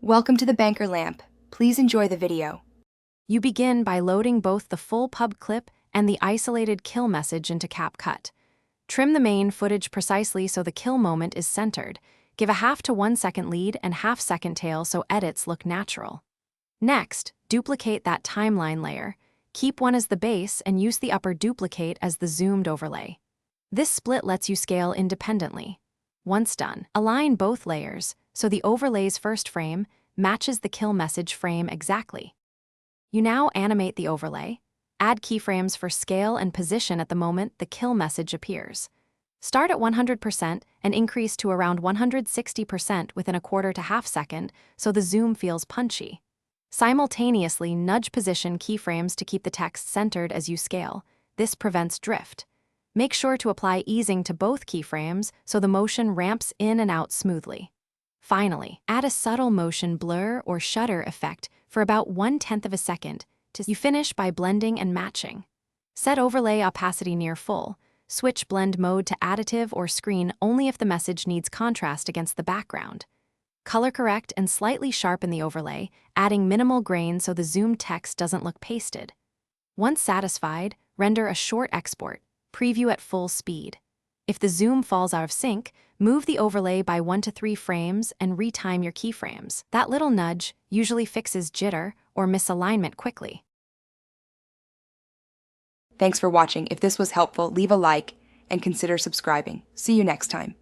Welcome to the Banker Lamp. Please enjoy the video. You begin by loading both the full pub clip and the isolated kill message into Capcut. Trim the main footage precisely so the kill moment is centered. Give a 0.5 to 1 second lead and 0.5 second tail so edits look natural. Next, duplicate that timeline layer. Keep one as the base and use the upper duplicate as the zoomed overlay. This split lets you scale independently. Once done, align both layers so the overlay's first frame matches the kill message frame exactly. You now animate the overlay. Add keyframes for scale and position at the moment the kill message appears. Start at 100% and increase to around 160% within a 1/4 to 1/2 second so the zoom feels punchy. Simultaneously nudge position keyframes to keep the text centered as you scale. This prevents drift. Make sure to apply easing to both keyframes so the motion ramps in and out smoothly. Finally, add a subtle motion blur or shutter effect for about 1/10 of a second. You finish by blending and matching. Set overlay opacity near full. Switch blend mode to additive or screen only if the message needs contrast against the background. Color correct and slightly sharpen the overlay, adding minimal grain so the zoomed text doesn't look pasted. Once satisfied, render a short export. Preview at full speed. If the zoom falls out of sync, move the overlay by 1 to 3 frames and retime your keyframes. That little nudge usually fixes jitter or misalignment quickly. Thanks for watching. If this was helpful, leave a like and consider subscribing. See you next time.